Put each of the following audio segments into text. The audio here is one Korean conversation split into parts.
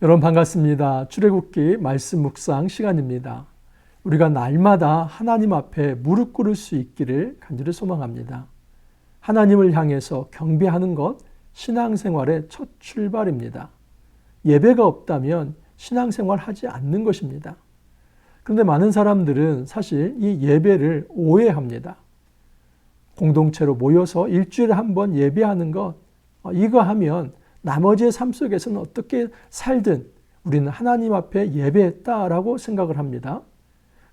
여러분 반갑습니다. 출애굽기 말씀 묵상 시간입니다. 우리가 날마다 하나님 앞에 무릎 꿇을 수 있기를 간절히 소망합니다. 하나님을 향해서 경배하는 것, 신앙생활의 첫 출발입니다. 예배가 없다면 신앙생활 하지 않는 것입니다. 그런데 많은 사람들은 사실 이 예배를 오해합니다. 공동체로 모여서 일주일에 한 번 예배하는 것, 이거 하면 나머지의 삶 속에서는 어떻게 살든 우리는 하나님 앞에 예배했다라고 생각을 합니다.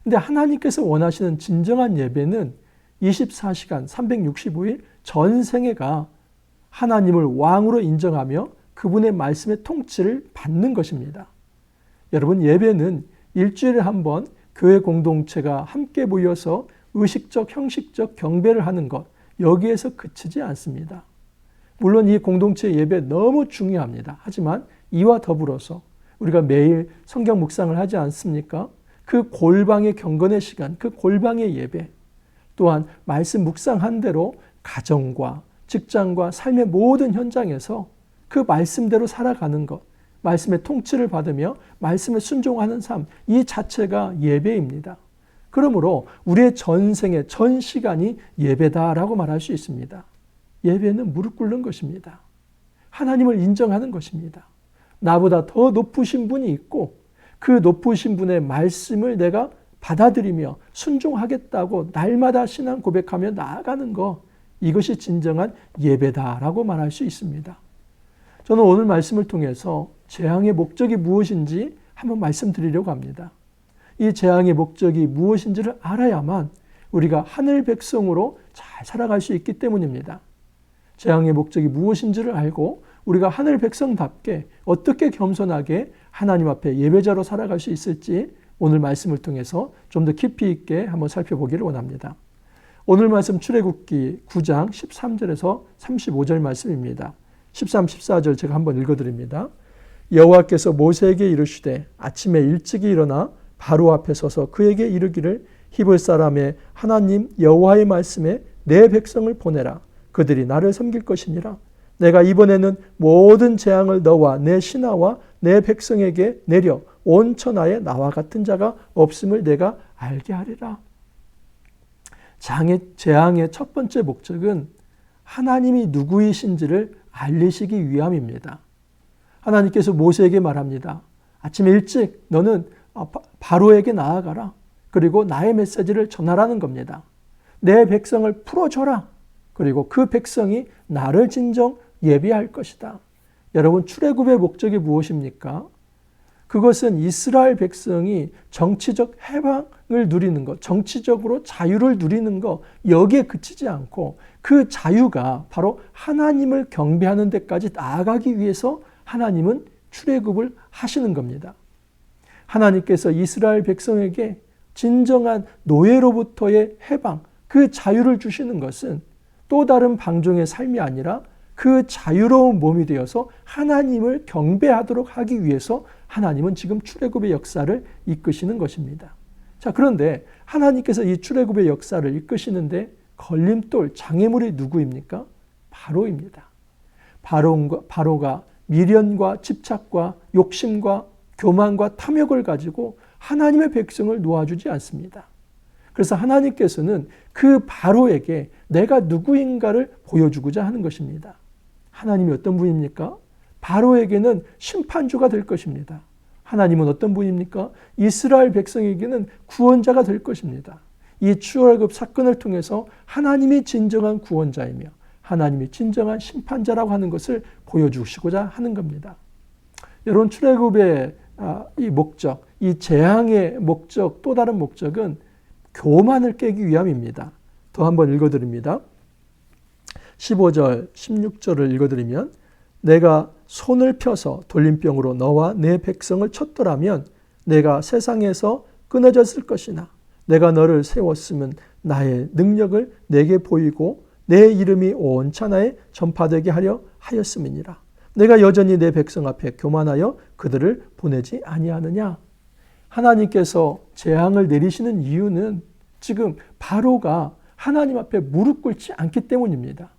근데 하나님께서 원하시는 진정한 예배는 24시간 365일 전생애가 하나님을 왕으로 인정하며 그분의 말씀의 통치를 받는 것입니다. 여러분, 예배는 일주일에 한 번 교회 공동체가 함께 모여서 의식적, 형식적 경배를 하는 것, 여기에서 그치지 않습니다. 물론 이 공동체 예배 너무 중요합니다. 하지만 이와 더불어서 우리가 매일 성경 묵상을 하지 않습니까? 그 골방의 경건의 시간, 그 골방의 예배, 또한 말씀 묵상한 대로 가정과 직장과 삶의 모든 현장에서 그 말씀대로 살아가는 것, 말씀의 통치를 받으며 말씀에 순종하는 삶, 이 자체가 예배입니다. 그러므로 우리의 전생의 전 시간이 예배다라고 말할 수 있습니다. 예배는 무릎 꿇는 것입니다. 하나님을 인정하는 것입니다. 나보다 더 높으신 분이 있고 그 높으신 분의 말씀을 내가 받아들이며 순종하겠다고 날마다 신앙 고백하며 나아가는 것, 이것이 진정한 예배다라고 말할 수 있습니다. 저는 오늘 말씀을 통해서 재앙의 목적이 무엇인지 한번 말씀드리려고 합니다. 이 재앙의 목적이 무엇인지를 알아야만 우리가 하늘 백성으로 잘 살아갈 수 있기 때문입니다. 재앙의 목적이 무엇인지를 알고 우리가 하늘 백성답게 어떻게 겸손하게 하나님 앞에 예배자로 살아갈 수 있을지 오늘 말씀을 통해서 좀 더 깊이 있게 한번 살펴보기를 원합니다. 오늘 말씀 출애굽기 9장 13절에서 35절 말씀입니다. 13, 14절 제가 한번 읽어드립니다. 여호와께서 모세에게 이르시되 아침에 일찍이 일어나 바로 앞에 서서 그에게 이르기를 히브리 사람의 하나님 여호와의 말씀에 내 백성을 보내라. 그들이 나를 섬길 것이니라. 내가 이번에는 모든 재앙을 너와 내 신하와 내 백성에게 내려 온 천하에 나와 같은 자가 없음을 내가 알게 하리라. 재앙의 첫 번째 목적은 하나님이 누구이신지를 알리시기 위함입니다. 하나님께서 모세에게 말합니다. 아침에 일찍 너는 바로에게 나아가라. 그리고 나의 메시지를 전하라는 겁니다. 내 백성을 풀어줘라. 그리고 그 백성이 나를 진정 예비할 것이다. 여러분, 출애굽의 목적이 무엇입니까? 그것은 이스라엘 백성이 정치적 해방을 누리는 것, 정치적으로 자유를 누리는 것, 여기에 그치지 않고 그 자유가 바로 하나님을 경배하는 데까지 나아가기 위해서 하나님은 출애굽을 하시는 겁니다. 하나님께서 이스라엘 백성에게 진정한 노예로부터의 해방, 그 자유를 주시는 것은 또 다른 방종의 삶이 아니라 그 자유로운 몸이 되어서 하나님을 경배하도록 하기 위해서 하나님은 지금 출애굽의 역사를 이끄시는 것입니다. 자, 그런데 하나님께서 이 출애굽의 역사를 이끄시는데 걸림돌, 장애물이 누구입니까? 바로입니다. 바로가 미련과 집착과 욕심과 교만과 탐욕을 가지고 하나님의 백성을 놓아주지 않습니다. 그래서 하나님께서는 그 바로에게 내가 누구인가를 보여주고자 하는 것입니다. 하나님이 어떤 분입니까? 바로에게는 심판주가 될 것입니다. 하나님은 어떤 분입니까? 이스라엘 백성에게는 구원자가 될 것입니다. 이 출애굽 사건을 통해서 하나님이 진정한 구원자이며 하나님이 진정한 심판자라고 하는 것을 보여주시고자 하는 겁니다. 여러분, 출애굽의 이 목적, 이 재앙의 목적, 또 다른 목적은 교만을 깨기 위함입니다. 더 한번 읽어드립니다. 15절, 16절을 읽어드리면 내가 손을 펴서 돌림병으로 너와 내 백성을 쳤더라면 내가 세상에서 끊어졌을 것이나 내가 너를 세웠으면 나의 능력을 내게 보이고 내 이름이 온 천하에 전파되게 하려 하였음이니라. 내가 여전히 내 백성 앞에 교만하여 그들을 보내지 아니하느냐. 하나님께서 재앙을 내리시는 이유는 지금 바로가 하나님 앞에 무릎 꿇지 않기 때문입니다.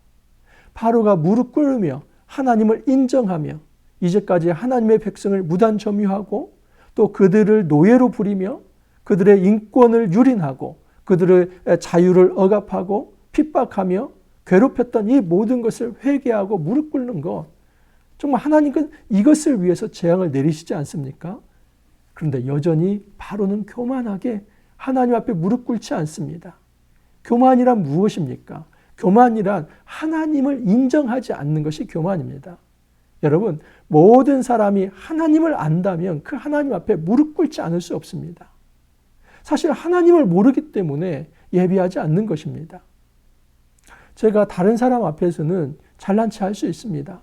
바로가 무릎 꿇으며 하나님을 인정하며 이제까지 하나님의 백성을 무단 점유하고 또 그들을 노예로 부리며 그들의 인권을 유린하고 그들의 자유를 억압하고 핍박하며 괴롭혔던 이 모든 것을 회개하고 무릎 꿇는 것, 정말 하나님은 이것을 위해서 재앙을 내리시지 않습니까? 그런데 여전히 바로는 교만하게 하나님 앞에 무릎 꿇지 않습니다. 교만이란 무엇입니까? 교만이란 하나님을 인정하지 않는 것이 교만입니다. 여러분, 모든 사람이 하나님을 안다면 그 하나님 앞에 무릎 꿇지 않을 수 없습니다. 사실 하나님을 모르기 때문에 예배하지 않는 것입니다. 제가 다른 사람 앞에서는 잘난 체 할 수 있습니다.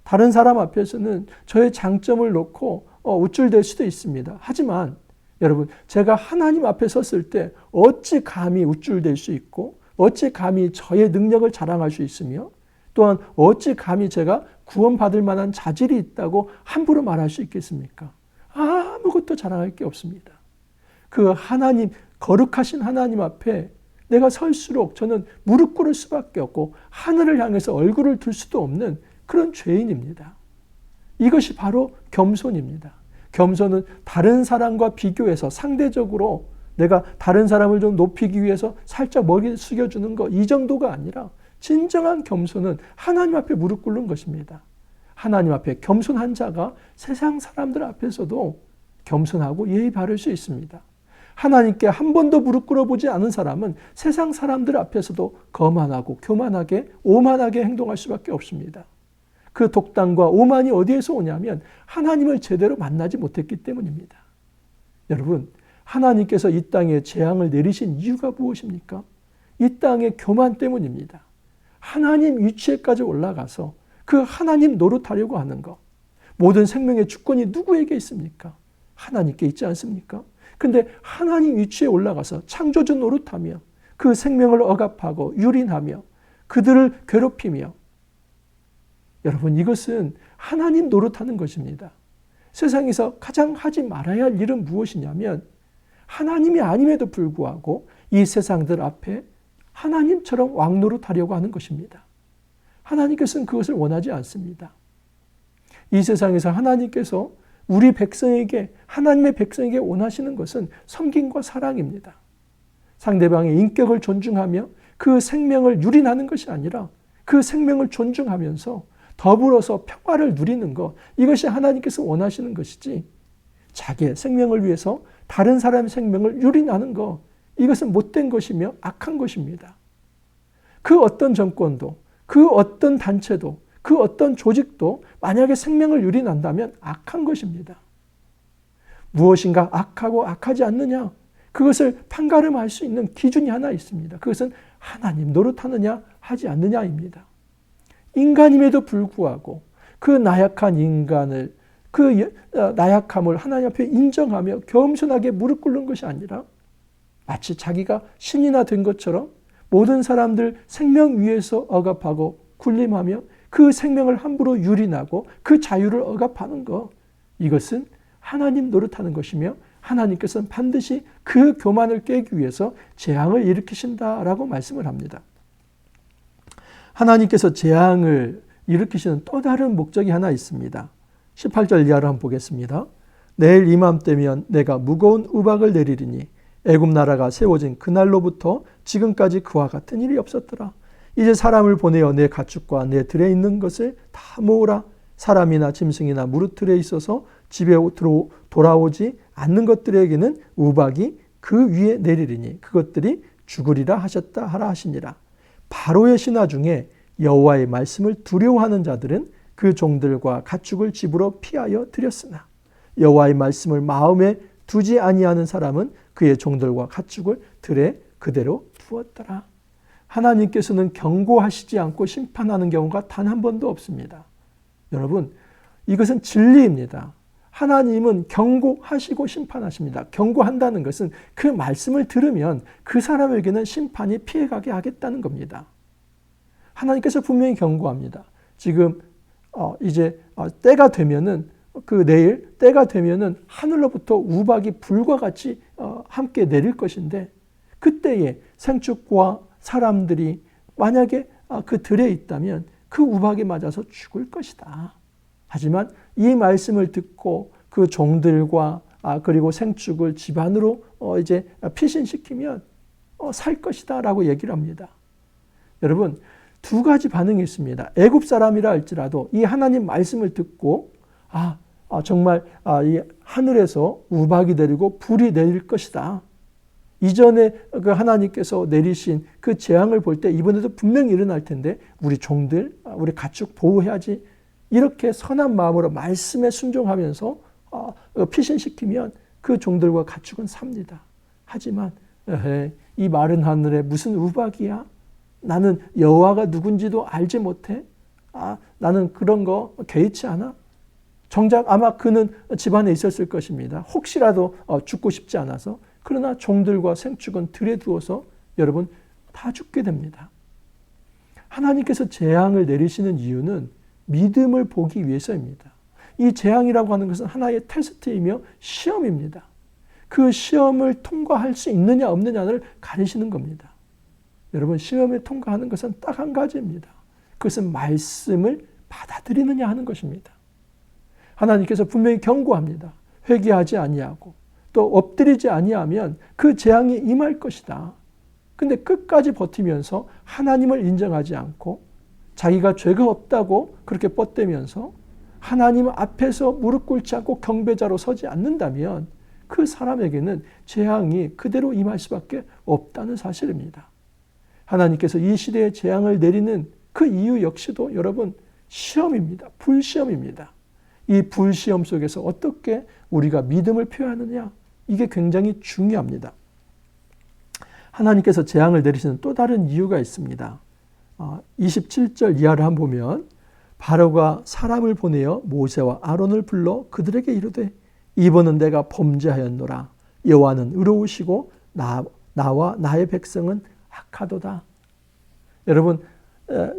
다른 사람 앞에서는 저의 장점을 놓고 우쭐댈 수도 있습니다. 하지만 여러분, 제가 하나님 앞에 섰을 때 어찌 감히 우쭐댈 수 있고 어찌 감히 저의 능력을 자랑할 수 있으며 또한 어찌 감히 제가 구원받을 만한 자질이 있다고 함부로 말할 수 있겠습니까? 아무것도 자랑할 게 없습니다. 그 하나님, 거룩하신 하나님 앞에 내가 설수록 저는 무릎 꿇을 수밖에 없고 하늘을 향해서 얼굴을 들 수도 없는 그런 죄인입니다. 이것이 바로 겸손입니다. 겸손은 다른 사람과 비교해서 상대적으로 내가 다른 사람을 좀 높이기 위해서 살짝 머리를 숙여주는 것, 이 정도가 아니라 진정한 겸손은 하나님 앞에 무릎 꿇는 것입니다. 하나님 앞에 겸손한 자가 세상 사람들 앞에서도 겸손하고 예의 바를 수 있습니다. 하나님께 한 번도 무릎 꿇어보지 않은 사람은 세상 사람들 앞에서도 거만하고 교만하게 오만하게 행동할 수밖에 없습니다. 그 독단과 오만이 어디에서 오냐면 하나님을 제대로 만나지 못했기 때문입니다. 여러분, 하나님께서 이 땅에 재앙을 내리신 이유가 무엇입니까? 이 땅의 교만 때문입니다. 하나님 위치에까지 올라가서 그 하나님 노릇하려고 하는 것. 모든 생명의 주권이 누구에게 있습니까? 하나님께 있지 않습니까? 근데 하나님 위치에 올라가서 창조주 노릇하며 그 생명을 억압하고 유린하며 그들을 괴롭히며, 여러분, 이것은 하나님 노릇하는 것입니다. 세상에서 가장 하지 말아야 할 일은 무엇이냐면 하나님이 아님에도 불구하고 이 세상들 앞에 하나님처럼 왕노릇하려고 하는 것입니다. 하나님께서는 그것을 원하지 않습니다. 이 세상에서 하나님께서 우리 백성에게, 하나님의 백성에게 원하시는 것은 섬김과 사랑입니다. 상대방의 인격을 존중하며 그 생명을 유린하는 것이 아니라 그 생명을 존중하면서 더불어서 평화를 누리는 것, 이것이 하나님께서 원하시는 것이지 자기의 생명을 위해서 다른 사람의 생명을 유린하는 것, 이것은 못된 것이며 악한 것입니다. 그 어떤 정권도, 그 어떤 단체도, 그 어떤 조직도 만약에 생명을 유린한다면 악한 것입니다. 무엇인가 악하고 악하지 않느냐, 그것을 판가름할 수 있는 기준이 하나 있습니다. 그것은 하나님 노릇하느냐 하지 않느냐입니다. 인간임에도 불구하고 그 나약한 인간을, 그 나약함을 하나님 앞에 인정하며 겸손하게 무릎 꿇는 것이 아니라 마치 자기가 신이나 된 것처럼 모든 사람들 생명 위에서 억압하고 군림하며 그 생명을 함부로 유린하고 그 자유를 억압하는 것, 이것은 하나님 노릇하는 것이며 하나님께서는 반드시 그 교만을 깨기 위해서 재앙을 일으키신다라고 말씀을 합니다. 하나님께서 재앙을 일으키시는 또 다른 목적이 하나 있습니다. 18절 이하를 한번 보겠습니다. 내일 이맘때면 내가 무거운 우박을 내리리니 애굽 나라가 세워진 그날로부터 지금까지 그와 같은 일이 없었더라. 이제 사람을 보내어 내 가축과 내 들에 있는 것을 다 모으라. 사람이나 짐승이나 무릇 들에 있어서 집에 돌아오지 않는 것들에게는 우박이 그 위에 내리리니 그것들이 죽으리라 하셨다 하라 하시니라. 바로의 신하 중에 여호와의 말씀을 두려워하는 자들은 그 종들과 가축을 집으로 피하여 들였으나 여호와의 말씀을 마음에 두지 아니하는 사람은 그의 종들과 가축을 들에 그대로 두었더라. 하나님께서는 경고하시지 않고 심판하는 경우가 단 한 번도 없습니다. 여러분, 이것은 진리입니다. 하나님은 경고하시고 심판하십니다. 경고한다는 것은 그 말씀을 들으면 그 사람에게는 심판이 피해가게 하겠다는 겁니다. 하나님께서 분명히 경고합니다. 지금 이제 때가 되면은, 그 내일 때가 되면은 하늘로부터 우박이 불과 같이 함께 내릴 것인데 그때에 생축과 사람들이 만약에 그 들에 있다면 그 우박에 맞아서 죽을 것이다. 하지만 이 말씀을 듣고 그 종들과 그리고 생축을 집안으로 이제 피신시키면 살 것이다 라고 얘기를 합니다. 여러분, 두 가지 반응이 있습니다. 애굽 사람이라 할지라도 이 하나님 말씀을 듣고 정말 이 하늘에서 우박이 내리고 불이 내릴 것이다. 이전에 그 하나님께서 내리신 그 재앙을 볼 때 이번에도 분명히 일어날 텐데 우리 종들, 우리 가축 보호해야지. 이렇게 선한 마음으로 말씀에 순종하면서 피신시키면 그 종들과 가축은 삽니다. 하지만 이 마른 하늘에 무슨 우박이야? 나는 여호와가 누군지도 알지 못해? 나는 그런 거 개의치 않아? 정작 아마 그는 집안에 있었을 것입니다. 혹시라도 죽고 싶지 않아서. 그러나 종들과 생축은 들에 두어서 여러분 다 죽게 됩니다. 하나님께서 재앙을 내리시는 이유는 믿음을 보기 위해서입니다. 이 재앙이라고 하는 것은 하나의 테스트이며 시험입니다. 그 시험을 통과할 수 있느냐 없느냐를 가리시는 겁니다. 여러분, 시험에 통과하는 것은 딱 한 가지입니다. 그것은 말씀을 받아들이느냐 하는 것입니다. 하나님께서 분명히 경고합니다. 회개하지 아니하고 또 엎드리지 아니하면 그 재앙이 임할 것이다. 근데 끝까지 버티면서 하나님을 인정하지 않고 자기가 죄가 없다고 그렇게 뻗대면서 하나님 앞에서 무릎 꿇지 않고 경배자로 서지 않는다면 그 사람에게는 재앙이 그대로 임할 수밖에 없다는 사실입니다. 하나님께서 이 시대에 재앙을 내리는 그 이유 역시도 여러분 시험입니다. 불시험입니다. 이 불시험 속에서 어떻게 우리가 믿음을 표현하느냐, 이게 굉장히 중요합니다. 하나님께서 재앙을 내리시는 또 다른 이유가 있습니다. 27절 이하를 한번 보면 바로가 사람을 보내어 모세와 아론을 불러 그들에게 이르되 이번은 내가 범죄하였노라. 여호와는 의로우시고 나와 나의 백성은 악하도다. 여러분,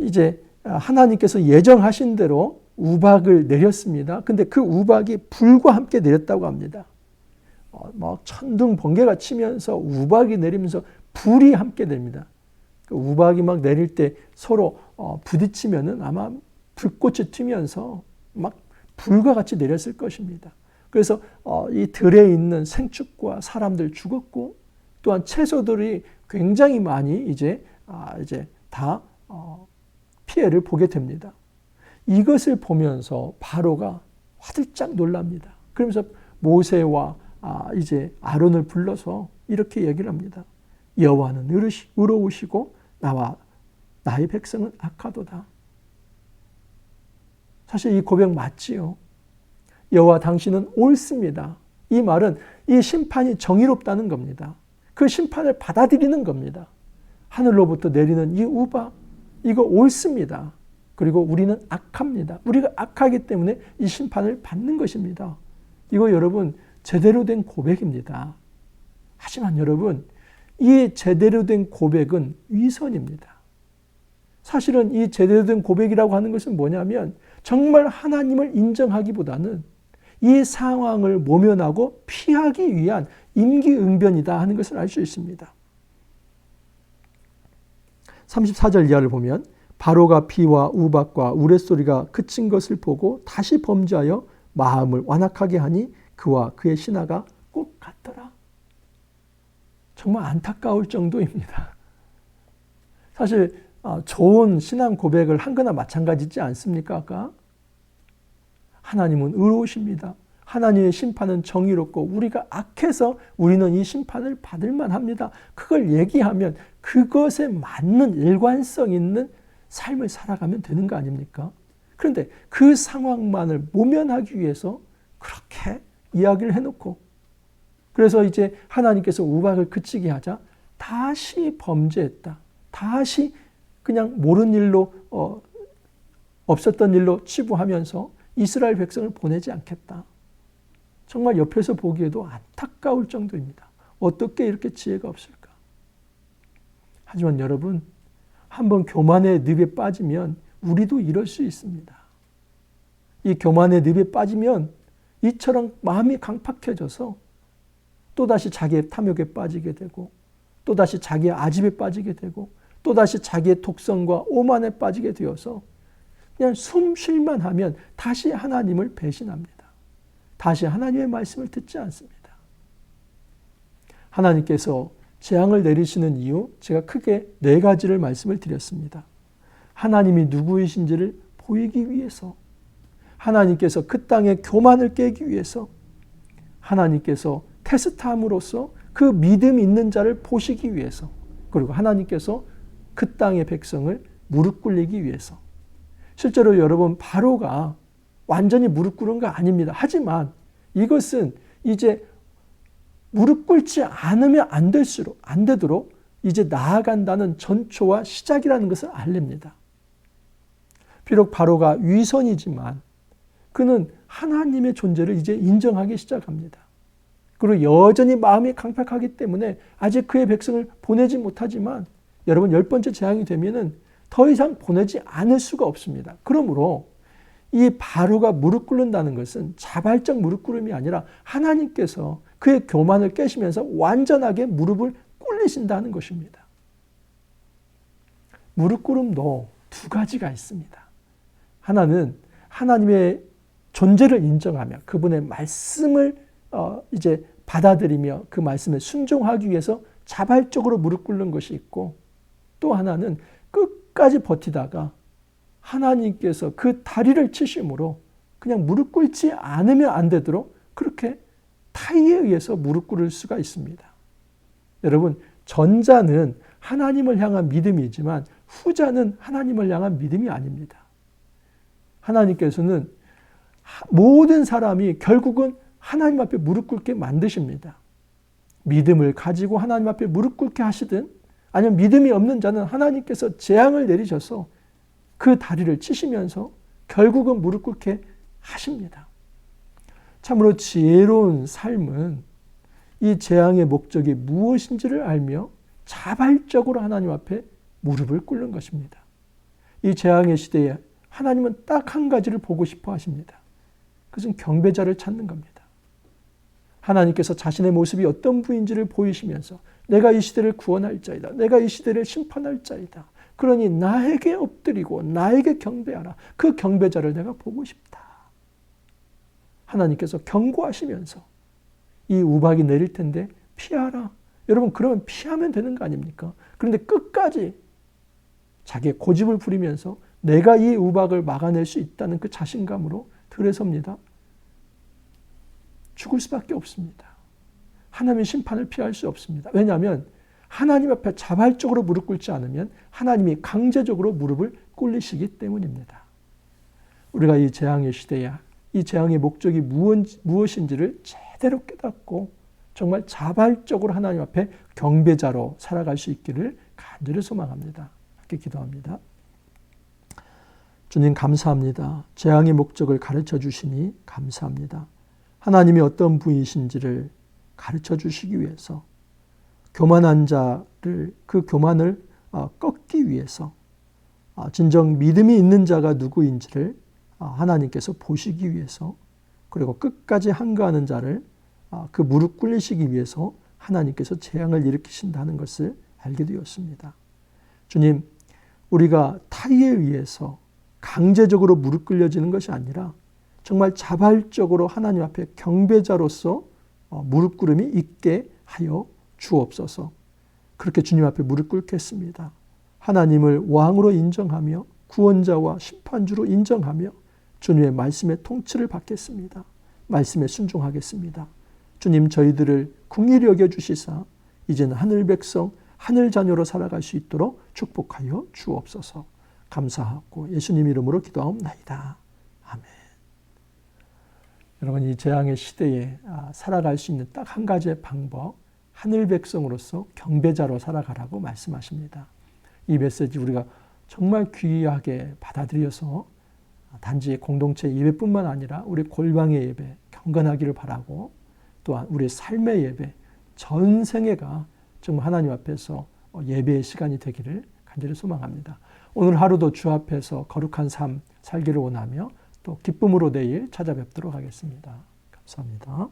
이제 하나님께서 예정하신 대로 우박을 내렸습니다. 근데 그 우박이 불과 함께 내렸다고 합니다. 막 천둥 번개가 치면서 우박이 내리면서 불이 함께 내립니다. 그 우박이 막 내릴 때 서로 부딪히면은 아마 불꽃이 튀면서 막 불과 같이 내렸을 것입니다. 그래서 이 들에 있는 생축과 사람들 죽었고 또한 채소들이 굉장히 많이 이제 다 피해를 보게 됩니다. 이것을 보면서 바로가 화들짝 놀랍니다. 그러면서 모세와 이제 아론을 불러서 이렇게 얘기를 합니다. 여호와는 의로우시고 나와 나의 백성은 악하도다. 사실 이 고백 맞지요. 여호와 당신은 옳습니다. 이 말은 이 심판이 정의롭다는 겁니다. 그 심판을 받아들이는 겁니다. 하늘로부터 내리는 이 우박, 이거 옳습니다. 그리고 우리는 악합니다. 우리가 악하기 때문에 이 심판을 받는 것입니다. 이거 여러분 제대로 된 고백입니다. 하지만 여러분, 이 제대로 된 고백은 위선입니다. 사실은 이 제대로 된 고백이라고 하는 것은 뭐냐면 정말 하나님을 인정하기보다는 이 상황을 모면하고 피하기 위한 임기응변이다 하는 것을 알 수 있습니다. 34절 이하를 보면 바로가 비와 우박과 우레소리가 그친 것을 보고 다시 범죄하여 마음을 완악하게 하니 그와 그의 신하가 꼭 같더라. 정말 안타까울 정도입니다. 사실 좋은 신앙 고백을 한 거나 마찬가지지 않습니까? 아까 하나님은 의로우십니다. 하나님의 심판은 정의롭고 우리가 악해서 우리는 이 심판을 받을 만합니다. 그걸 얘기하면 그것에 맞는 일관성 있는 삶을 살아가면 되는 거 아닙니까? 그런데 그 상황만을 모면하기 위해서 그렇게 이야기를 해놓고 그래서 이제 하나님께서 우박을 그치게 하자 다시 범죄했다. 다시 그냥 모르는 일로 없었던 일로 치부하면서 이스라엘 백성을 보내지 않겠다. 정말 옆에서 보기에도 안타까울 정도입니다. 어떻게 이렇게 지혜가 없을까? 하지만 여러분, 한번 교만의 늪에 빠지면 우리도 이럴 수 있습니다. 이 교만의 늪에 빠지면 이처럼 마음이 강팍해져서 또다시 자기의 탐욕에 빠지게 되고 또다시 자기의 아집에 빠지게 되고 또다시 자기의 독성과 오만에 빠지게 되어서 그냥 숨 쉴만 하면 다시 하나님을 배신합니다. 다시 하나님의 말씀을 듣지 않습니다. 하나님께서 재앙을 내리시는 이유, 제가 크게 4가지를 말씀을 드렸습니다. 하나님이 누구이신지를 보이기 위해서, 하나님께서 그 땅의 교만을 깨기 위해서, 하나님께서 테스트함으로써 그 믿음 있는 자를 보시기 위해서, 그리고 하나님께서 그 땅의 백성을 무릎 꿇리기 위해서. 실제로 여러분, 바로가 완전히 무릎 꿇은 거 아닙니다. 하지만 이것은 이제 무릎 꿇지 않으면 안 되도록 이제 나아간다는 전초와 시작이라는 것을 알립니다. 비록 바로가 위선이지만 그는 하나님의 존재를 이제 인정하기 시작합니다. 그리고 여전히 마음이 강팍하기 때문에 아직 그의 백성을 보내지 못하지만 여러분 10번째 재앙이 되면은 더 이상 보내지 않을 수가 없습니다. 그러므로 이 바로가 무릎 꿇는다는 것은 자발적 무릎 꿇음이 아니라 하나님께서 그의 교만을 깨시면서 완전하게 무릎을 꿇리신다는 것입니다. 무릎 꿇음도 2가지가 있습니다. 하나는 하나님의 존재를 인정하며 그분의 말씀을 이제 받아들이며 그 말씀에 순종하기 위해서 자발적으로 무릎 꿇는 것이 있고, 또 하나는 끝까지 버티다가 하나님께서 그 다리를 치심으로 그냥 무릎 꿇지 않으면 안 되도록 그렇게 타의에 의해서 무릎 꿇을 수가 있습니다. 여러분, 전자는 하나님을 향한 믿음이지만 후자는 하나님을 향한 믿음이 아닙니다. 하나님께서는 모든 사람이 결국은 하나님 앞에 무릎 꿇게 만드십니다. 믿음을 가지고 하나님 앞에 무릎 꿇게 하시든 아니면 믿음이 없는 자는 하나님께서 재앙을 내리셔서 그 다리를 치시면서 결국은 무릎 꿇게 하십니다. 참으로 지혜로운 삶은 이 재앙의 목적이 무엇인지를 알며 자발적으로 하나님 앞에 무릎을 꿇는 것입니다. 이 재앙의 시대에 하나님은 딱 한 가지를 보고 싶어 하십니다. 그것은 경배자를 찾는 겁니다. 하나님께서 자신의 모습이 어떤 분인지를 보이시면서 내가 이 시대를 구원할 자이다. 내가 이 시대를 심판할 자이다. 그러니 나에게 엎드리고 나에게 경배하라. 그 경배자를 내가 보고 싶다. 하나님께서 경고하시면서 이 우박이 내릴 텐데 피하라. 여러분, 그러면 피하면 되는 거 아닙니까? 그런데 끝까지 자기의 고집을 부리면서 내가 이 우박을 막아낼 수 있다는 그 자신감으로 들어섭니다. 죽을 수밖에 없습니다. 하나님의 심판을 피할 수 없습니다. 왜냐하면 하나님 앞에 자발적으로 무릎 꿇지 않으면 하나님이 강제적으로 무릎을 꿇리시기 때문입니다. 우리가 이 재앙의 시대에 이 재앙의 목적이 무엇인지를 제대로 깨닫고 정말 자발적으로 하나님 앞에 경배자로 살아갈 수 있기를 간절히 소망합니다. 함께 기도합니다. 주님, 감사합니다. 재앙의 목적을 가르쳐 주시니 감사합니다. 하나님이 어떤 분이신지를 가르쳐 주시기 위해서 교만한 자를 그 교만을 꺾기 위해서 진정 믿음이 있는 자가 누구인지를 하나님께서 보시기 위해서, 그리고 끝까지 항거하는 자를 그 무릎 꿇리시기 위해서 하나님께서 재앙을 일으키신다는 것을 알게 되었습니다. 주님, 우리가 타의에 의해서 강제적으로 무릎 꿇려지는 것이 아니라 정말 자발적으로 하나님 앞에 경배자로서 무릎 꿇음이 있게 하여 주옵소서. 그렇게 주님 앞에 무릎 꿇겠습니다. 하나님을 왕으로 인정하며 구원자와 심판주로 인정하며 주님의 말씀의 통치를 받겠습니다. 말씀에 순종하겠습니다. 주님, 저희들을 긍휼히 여겨주시사 이제는 하늘 백성, 하늘 자녀로 살아갈 수 있도록 축복하여 주옵소서. 감사하고 예수님 이름으로 기도하옵나이다. 아멘. 여러분, 이 재앙의 시대에 살아갈 수 있는 딱 한 가지의 방법, 하늘 백성으로서 경배자로 살아가라고 말씀하십니다. 이 메시지 우리가 정말 귀하게 받아들여서 단지 공동체 예배뿐만 아니라 우리 골방의 예배 경건하기를 바라고, 또한 우리 삶의 예배, 전생애가 정말 하나님 앞에서 예배의 시간이 되기를 간절히 소망합니다. 오늘 하루도 주 앞에서 거룩한 삶 살기를 원하며 또 기쁨으로 내일 찾아뵙도록 하겠습니다. 감사합니다.